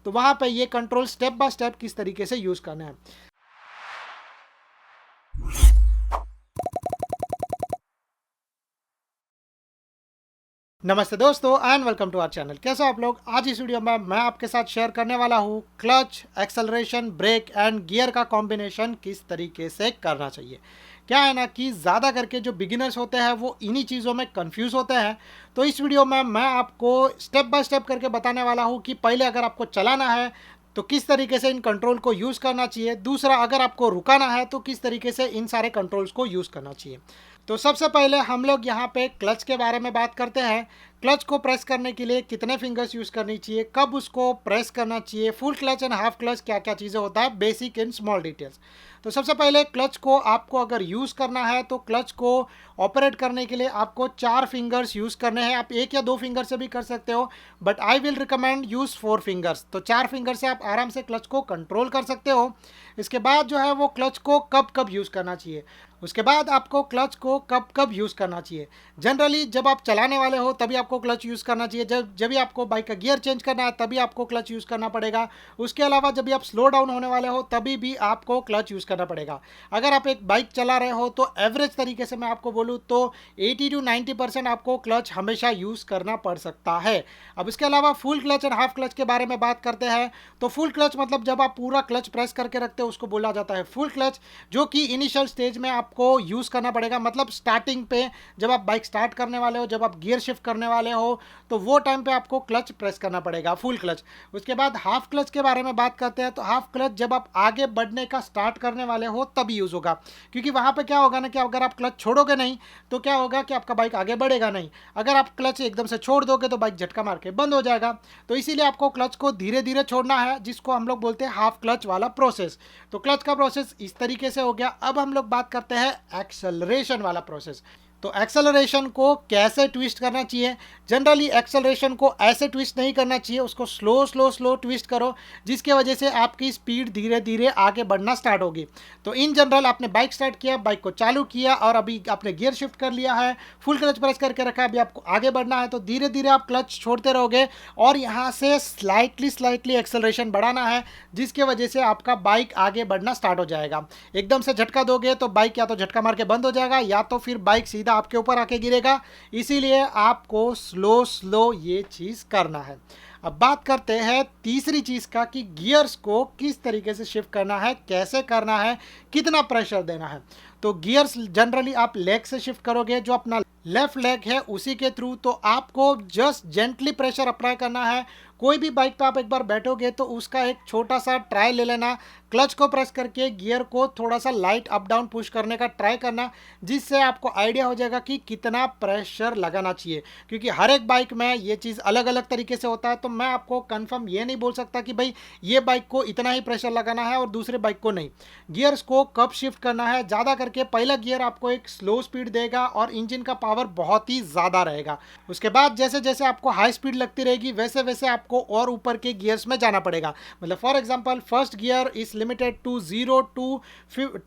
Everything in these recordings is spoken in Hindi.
तो वहाँ पे ये कंट्रोल स्टेप बाय स्टेप किस तरीके से यूज़ करना है। नमस्ते दोस्तों and welcome to our channel. कैसे हो आप लोग? आज इस वीडियो में मैं आपके साथ शेयर करने वाला हूँ clutch, acceleration, brake and gear का कॉम्बिनेशन किस तरीके से करना चाहिए। क्या है ना कि ज़्यादा करके जो बिगिनर्स होते हैं वो इन्हीं चीज़ों में कंफ्यूज होते हैं। तो इस वीडियो में मैं आपको स्टेप बाय स्टेप करके बताने वाला हूँ कि पहले अगर आपको चलाना है तो किस तरीके से इन कंट्रोल को यूज़ करना चाहिए, दूसरा अगर आपको रुकाना है तो किस तरीके से इन सारे कंट्रोल्स को यूज़ करना चाहिए। तो सबसे पहले हम लोग यहाँ पे क्लच के बारे में बात करते हैं। क्लच को प्रेस करने के लिए कितने फिंगर्स यूज़ करनी चाहिए, कब उसको प्रेस करना चाहिए, full clutch and half clutch क्या क्या चीज़ें होता है, बेसिक इन स्मॉल डिटेल्स। तो सबसे पहले क्लच को आपको अगर यूज़ करना है तो क्लच को ऑपरेट करने के लिए आपको 4 फिंगर्स यूज़ करने हैं। आप 1 या 2 फिंगर से भी कर सकते हो, but I will recommend use 4 fingers. तो 4 फिंगर से आप आराम से क्लच को कंट्रोल कर सकते हो। इसके बाद जो है वो क्लच को कब कब यूज़ करना चाहिए, उसके बाद आपको क्लच को कब कब यूज़ करना चाहिए। जनरली जब आप चलाने वाले हो तभी आपको क्लच यूज़ करना चाहिए। जब भी आपको बाइक का गियर चेंज करना है तभी आपको क्लच यूज़ करना पड़ेगा। उसके अलावा जब भी आप स्लो डाउन होने वाले हो तभी भी आपको क्लच यूज़ करना पड़ेगा। अगर आप एक बाइक चला रहे हो तो एवरेज तरीके से मैं आपको बोलूँ तो 80 to 90% आपको क्लच हमेशा यूज़ करना पड़ सकता है। अब इसके अलावा full clutch and half clutch के बारे में बात करते हैं। तो फुल क्लच मतलब जब आप पूरा क्लच प्रेस करके रखते हो उसको बोला जाता है फुल क्लच, जो कि इनिशियल स्टेज में आपको यूज़ करना पड़ेगा। मतलब स्टार्टिंग पे जब आप बाइक स्टार्ट करने वाले हो, जब आप गियर शिफ्ट करने वाले हो, तो वो टाइम पे आपको क्लच प्रेस करना पड़ेगा, फुल क्लच। उसके बाद हाफ क्लच के बारे में बात करते हैं। तो हाफ क्लच जब आप आगे बढ़ने का स्टार्ट करने वाले हो तभी यूज़ होगा, क्योंकि वहाँ पे क्या होगा ना कि अगर आप क्लच छोड़ोगे नहीं तो क्या होगा कि आपका बाइक आगे बढ़ेगा नहीं। अगर आप क्लच एकदम से छोड़ दोगे तो बाइक झटका मार के बंद हो जाएगा। तो इसीलिए आपको क्लच को धीरे धीरे छोड़ना है, जिसको हम लोग बोलते हैं हाफ क्लच वाला प्रोसेस। तो क्लच का प्रोसेस इस तरीके से हो गया। अब हम लोग बात करते हैं एक्सेलरेशन वाला प्रोसेस। तो एक्सेलरेशन को कैसे ट्विस्ट करना चाहिए। जनरली एक्सेलरेशन को ऐसे ट्विस्ट नहीं करना चाहिए, उसको स्लो स्लो स्लो ट्विस्ट करो, जिसके वजह से आपकी स्पीड धीरे धीरे आगे बढ़ना स्टार्ट होगी। तो इन जनरल आपने बाइक स्टार्ट किया, बाइक को चालू किया और अभी आपने गियर शिफ्ट कर लिया है, फुल क्लच प्रेस करके रखा है, अभी आपको आगे बढ़ना है, तो धीरे धीरे आप क्लच छोड़ते रहोगे और यहाँ से स्लाइटली स्लाइटली एक्सेलरेशन बढ़ाना है, जिसके वजह से आपका बाइक आगे बढ़ना स्टार्ट हो जाएगा। एकदम से झटका दोगे तो बाइक या तो झटका मार के बंद हो जाएगा या तो फिर बाइक सीधा आपके ऊपर आके गिरेगा। इसीलिए आपको स्लो स्लो ये चीज़ करना है। अब बात करते हैं तीसरी चीज़ का कि गियर्स को किस तरीके से शिफ्ट करना है, कैसे करना है, कितना प्रेशर देना है। तो गियर्स जनरली आप लेग से शिफ्ट करोगे, जो अपना लेफ्ट लेग है उसी के थ्रू। तो आपको जस्ट जेंटली प्रेशर अप्लाई करना है। कोई भी बाइक पे आप एक बार बैठोगे तो उसका एक छोटा सा ट्राई ले लेना, क्लच को प्रेस करके गियर को थोड़ा सा लाइट अप डाउन पुश करने का ट्राई करना, जिससे आपको आइडिया हो जाएगा कि कितना प्रेशर लगाना चाहिए। क्योंकि हर एक बाइक में ये चीज़ अलग अलग तरीके से होता है, तो मैं आपको कंफर्म ये नहीं बोल सकता कि भाई ये बाइक को इतना ही प्रेशर लगाना है और दूसरे बाइक को नहीं। गियर्स को कब शिफ्ट करना है, ज़्यादा करके पहला गियर आपको एक स्लो स्पीड देगा और इंजन का पावर बहुत ही ज़्यादा रहेगा। उसके बाद जैसे जैसे आपको हाई स्पीड लगती रहेगी वैसे वैसे आपको और ऊपर के गियर्स में जाना पड़ेगा। मतलब for example first gear is limited to 0 to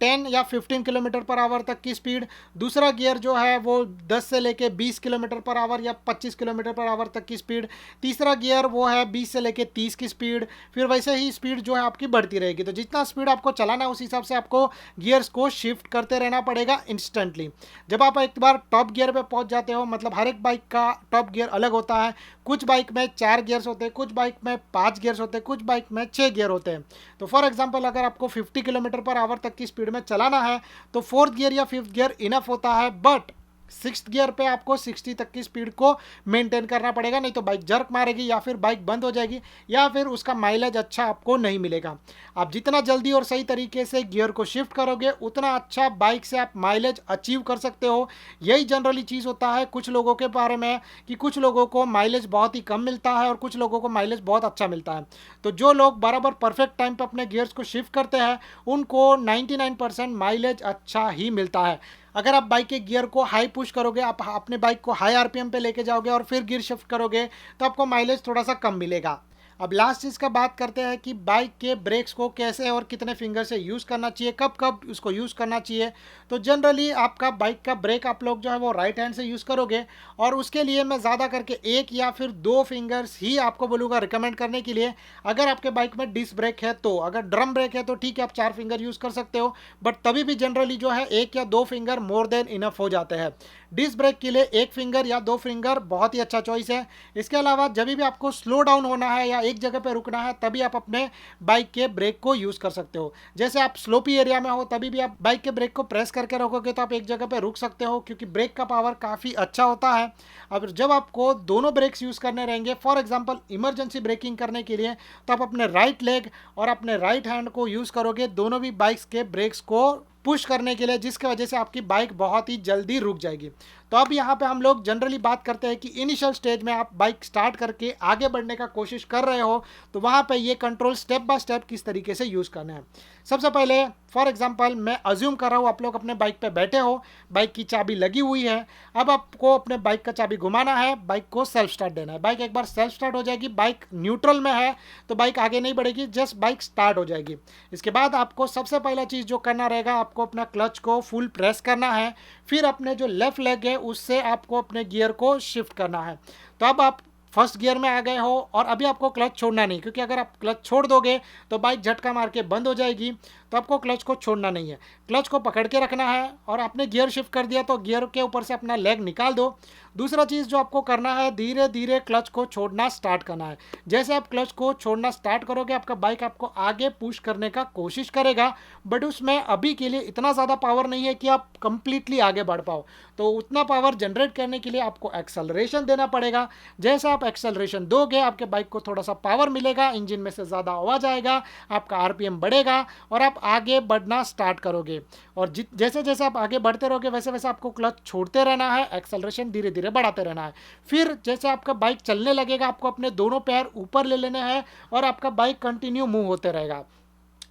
10 या 15 किलोमीटर पर आवर तक की स्पीड। दूसरा गियर जो है वो 10 से लेके 20 किलोमीटर पर आवर या 25 किलोमीटर पर आवर तक की स्पीड। तीसरा गियर वो है 20 से लेके 30 की स्पीड। फिर वैसे ही स्पीड जो है आपकी बढ़ती रहेगी। तो जितना स्पीड आपको चलाना है उस हिसाब से आपको गियर्स को शिफ्ट करते रहना पड़ेगा इंस्टेंटली। जब आप एक बार टॉप गियर पे पहुंच जाते हो, मतलब हर एक बाइक का टॉप गियर अलग होता है। कुछ बाइक में 4 गियर्स होते हैं, कुछ बाइक में 5 गियर्स होते हैं, कुछ बाइक में 6 गियर होते हैं। तो फॉर एग्जांपल अगर आपको 50 किलोमीटर पर आवर तक की स्पीड में चलाना है तो फोर्थ गियर या फिफ्थ गियर इनफ होता है। बट सिक्स्थ गियर पे आपको 60 तक की स्पीड को मेंटेन करना पड़ेगा, नहीं तो बाइक जर्क मारेगी या फिर बाइक बंद हो जाएगी या फिर उसका माइलेज अच्छा आपको नहीं मिलेगा। आप जितना जल्दी और सही तरीके से गियर को शिफ्ट करोगे उतना अच्छा बाइक से आप माइलेज अचीव कर सकते हो। यही जनरली चीज़ होता है कुछ लोगों के बारे में कि कुछ लोगों को माइलेज बहुत ही कम मिलता है और कुछ लोगों को माइलेज बहुत अच्छा मिलता है। तो जो लोग बराबर परफेक्ट टाइम पर अपने गियर्स को शिफ्ट करते हैं उनको 99% माइलेज अच्छा ही मिलता है। अगर आप बाइक के गियर को हाई पुश करोगे, आप अपने बाइक को हाई आरपीएम पे लेके जाओगे और फिर गियर शिफ्ट करोगे तो आपको माइलेज थोड़ा सा कम मिलेगा। अब लास्ट चीज़ का बात करते हैं कि बाइक के ब्रेक्स को कैसे और कितने फिंगर से यूज़ करना चाहिए, कब कब उसको यूज़ करना चाहिए। तो जनरली आपका बाइक का ब्रेक आप लोग जो है वो राइट हैंड से यूज़ करोगे, और उसके लिए मैं ज़्यादा करके 1 या फिर 2 फिंगर्स ही आपको बोलूँगा रिकमेंड करने के लिए। अगर आपके बाइक में डिस्क ब्रेक है तो, अगर ड्रम ब्रेक है तो ठीक है, आप 4 फिंगर यूज़ कर सकते हो, बट तभी भी जनरली जो है 1 या 2 फिंगर मोर देन इनफ हो जाते हैं। डिस्क ब्रेक के लिए 1 फिंगर या 2 फिंगर बहुत ही अच्छा चॉइस है। इसके अलावा जब भी आपको स्लो डाउन होना है या एक जगह पे रुकना है, तभी आप अपने बाइक के ब्रेक को यूज़ कर सकते हो। जैसे आप स्लोपी एरिया में हो, तभी भी आप बाइक के ब्रेक को प्रेस करके रखोगे तो आप एक जगह पे रुक सकते हो, क्योंकि ब्रेक का पावर काफ़ी अच्छा होता है। अब जब आपको दोनों ब्रेक्स यूज़ करने रहेंगे, फॉर एग्जांपल इमरजेंसी ब्रेकिंग करने के लिए, तो आप अपने राइट लेग और अपने राइट हैंड को यूज़ करोगे दोनों भी बाइक्स के ब्रेक्स को पुश करने के लिए, जिसकी वजह से आपकी बाइक बहुत ही जल्दी रुक जाएगी। तो अब यहाँ पे हम लोग जनरली बात करते हैं कि इनिशियल स्टेज में आप बाइक स्टार्ट करके आगे बढ़ने का कोशिश कर रहे हो, तो वहाँ पे ये कंट्रोल स्टेप बाय स्टेप किस तरीके से यूज़ करना है। सबसे पहले फॉर एग्जांपल मैं अज्यूम कर रहा हूँ आप लोग अपने बाइक पे बैठे हो, बाइक की चाबी लगी हुई है। अब आपको अपने बाइक का चाबी घुमाना है, बाइक को सेल्फ स्टार्ट देना है। बाइक एक बार सेल्फ स्टार्ट हो जाएगी, बाइक न्यूट्रल में है तो बाइक आगे नहीं बढ़ेगी, जस्ट बाइक स्टार्ट हो जाएगी। इसके बाद आपको सबसे पहला चीज़ जो करना रहेगा, आपको अपना क्लच को फुल प्रेस करना है, फिर अपने जो लेफ्ट लेग है उससे आपको अपने गियर को शिफ्ट करना है। तो अब आप फर्स्ट गियर में आ गए हो और अभी आपको क्लच छोड़ना नहीं, क्योंकि अगर आप क्लच छोड़ दोगे तो बाइक झटका मार के बंद हो जाएगी। तो आपको क्लच को छोड़ना नहीं है, क्लच को पकड़ के रखना है, और आपने गियर शिफ्ट कर दिया तो गियर के ऊपर से अपना लेग निकाल दो। दूसरा चीज़ जो आपको करना है, धीरे धीरे क्लच को छोड़ना स्टार्ट करना है। जैसे आप क्लच को छोड़ना स्टार्ट करोगे, आपका बाइक आपको आगे पुश करने का कोशिश करेगा, बट उसमें अभी के लिए इतना ज़्यादा पावर नहीं है कि आप कंप्लीटली आगे बढ़ पाओ। तो उतना पावर जनरेट करने के लिए आपको एक्सेलरेशन देना पड़ेगा। जैसे आप एक्सेलरेशन दोगे, आपके बाइक को थोड़ा सा पावर मिलेगा, इंजन में से ज़्यादा आवाज़ आएगा, आपका आरपीएम बढ़ेगा और आप आगे बढ़ना स्टार्ट करोगे। और जैसे जैसे आप आगे बढ़ते रहोगे, वैसे वैसे आपको क्लच छोड़ते रहना है, एक्सेलरेशन धीरे धीरे बढ़ाते रहना है। फिर जैसे आपका बाइक चलने लगेगा, आपको अपने दोनों पैर ऊपर ले लेने हैं और आपका बाइक कंटिन्यू मूव होते रहेगा।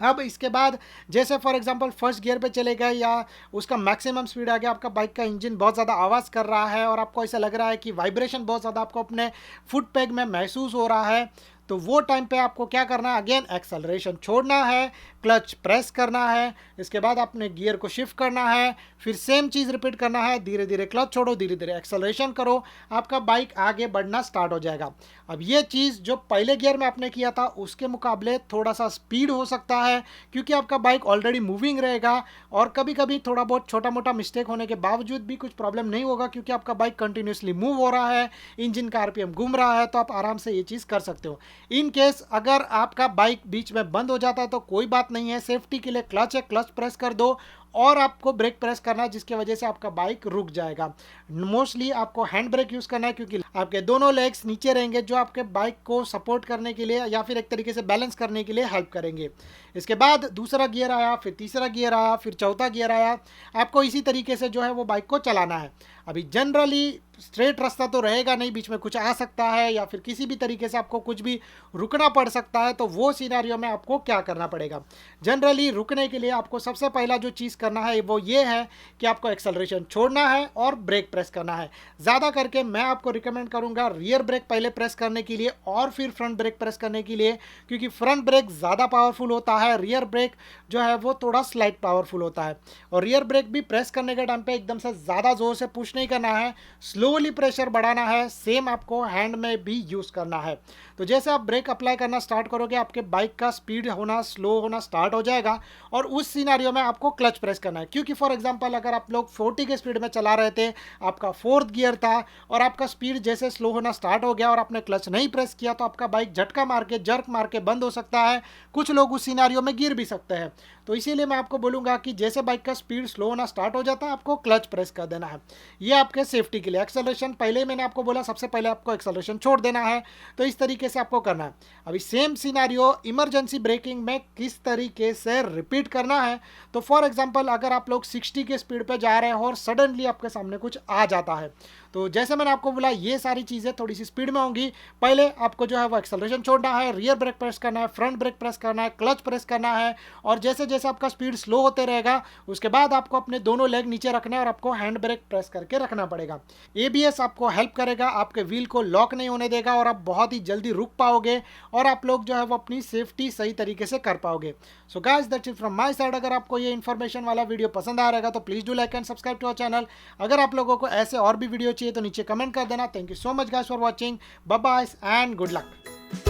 अब इसके बाद जैसे फॉर एग्जांपल फर्स्ट गियर पे चले गए या उसका मैक्सिमम स्पीड आ गया, आपका बाइक का इंजन बहुत ज़्यादा आवाज़ कर रहा है और आपको ऐसा लग रहा है कि वाइब्रेशन बहुत ज़्यादा आपको अपने फुट पैग में महसूस हो रहा है, तो वो टाइम पे आपको क्या करना है, अगेन एक्सेलरेशन छोड़ना है, क्लच प्रेस करना है, इसके बाद आपने गियर को शिफ्ट करना है, फिर सेम चीज़ रिपीट करना है, धीरे धीरे क्लच छोड़ो, धीरे धीरे एक्सेलरेशन करो, आपका बाइक आगे बढ़ना स्टार्ट हो जाएगा। अब ये चीज़ जो पहले गियर में आपने किया था उसके मुकाबले थोड़ा सा स्पीड हो सकता है, क्योंकि आपका बाइक ऑलरेडी मूविंग रहेगा, और कभी कभी थोड़ा बहुत छोटा मोटा मिस्टेक होने के बावजूद भी कुछ प्रॉब्लम नहीं होगा, क्योंकि आपका बाइक कंटिन्यूसली मूव हो रहा है, इंजन का आरपीएम घूम रहा है, तो आप आराम से ये चीज़ कर सकते हो। इन केस अगर आपका बाइक बीच में बंद हो जाता है तो कोई बात नहीं है, सेफ्टी के लिए क्लच है, क्लच प्रेस कर दो और आपको ब्रेक प्रेस करना है, जिसकी वजह से आपका बाइक रुक जाएगा। मोस्टली आपको हैंड ब्रेक यूज़ करना है, क्योंकि आपके दोनों लेग्स नीचे रहेंगे, जो आपके बाइक को सपोर्ट करने के लिए या फिर एक तरीके से बैलेंस करने के लिए हेल्प करेंगे। इसके बाद दूसरा गियर आया, फिर तीसरा गियर आया, फिर चौथा गियर आया, आपको इसी तरीके से जो है वो बाइक को चलाना है। अभी जनरली स्ट्रेट रास्ता तो रहेगा नहीं, बीच में कुछ आ सकता है या फिर किसी भी तरीके से आपको कुछ भी रुकना पड़ सकता है, तो वो सिनेरियो में आपको क्या करना पड़ेगा। जनरली रुकने के लिए आपको सबसे पहला जो चीज़ करना है वो ये है कि आपको एक्सेलरेशन छोड़ना है और ब्रेक प्रेस करना है। ज़्यादा करके मैं आपको रिकमेंड करूँगा रियर ब्रेक पहले प्रेस करने के लिए और फिर फ्रंट ब्रेक प्रेस करने के लिए, क्योंकि फ्रंट ब्रेक ज़्यादा पावरफुल होता है, रियर ब्रेक जो है वो थोड़ा स्लाइट पावरफुल होता है। और रियर ब्रेक भी प्रेस करने के टाइम पे एकदम से ज़्यादा ज़ोर से पुश नहीं करना है, स्लोली प्रेशर बढ़ाना है, सेम आपको हैंड में भी यूज़ करना है। तो जैसे आप ब्रेक अप्लाई करना स्टार्ट करोगे, आपके बाइक का स्पीड होना स्लो होना स्टार्ट हो जाएगा, और उस सिनेरियो में आपको क्लच प्रेस करना है। क्योंकि फॉर एग्जांपल अगर आप लोग 40 के स्पीड में चला रहे थे, आपका फोर्थ गियर था और आपका स्पीड जैसे स्लो होना स्टार्ट हो गया और आपने क्लच नहीं प्रेस किया, तो आपका बाइक झटका मार के जर्क मार के बंद हो सकता है, कुछ लोग उस सिनेरियो में गिर भी सकते हैं। तो इसीलिए मैं आपको बोलूँगा कि जैसे बाइक का स्पीड स्लो होना स्टार्ट हो जाता है, आपको क्लच प्रेस कर देना है, ये आपके सेफ्टी के लिए। एक्सेलरेशन पहले ही मैंने आपको बोला, सबसे पहले आपको एक्सेलरेशन छोड़ देना है, तो इस तरीके से आपको करना है। अभी सेम सिनेरियो इमरजेंसी ब्रेकिंग में किस तरीके से रिपीट करना है, तो फॉर एग्जांपल अगर आप लोग 60 के स्पीड पे जा रहे हो और सडनली आपके सामने कुछ आ जाता है, तो जैसे मैंने आपको बोला ये सारी चीज़ें थोड़ी सी स्पीड में होंगी। पहले आपको जो है वो एक्सेलरेशन छोड़ना है, रियर ब्रेक प्रेस करना है, फ्रंट ब्रेक प्रेस करना है, क्लच प्रेस करना है, और जैसे जैसे आपका स्पीड स्लो होते रहेगा उसके बाद आपको अपने दोनों लेग नीचे रखना है और आपको हैंड ब्रेक प्रेस करके रखना पड़ेगा। एबीएस आपको हेल्प करेगा, आपके व्हील को लॉक नहीं होने देगा और आप बहुत ही जल्दी रुक पाओगे और आप लोग जो है वो अपनी सेफ्टी सही तरीके से कर पाओगे। So guys that's it from my side. अगर आपको ये इन्फॉर्मेशन वाला वीडियो पसंद आ रहेगा तो please do like and subscribe to our channel. अगर आप लोगों को ऐसे और भी वीडियो चाहिए तो नीचे कमेंट कर देना। Thank you so much guys for watching. Bye bye and good luck.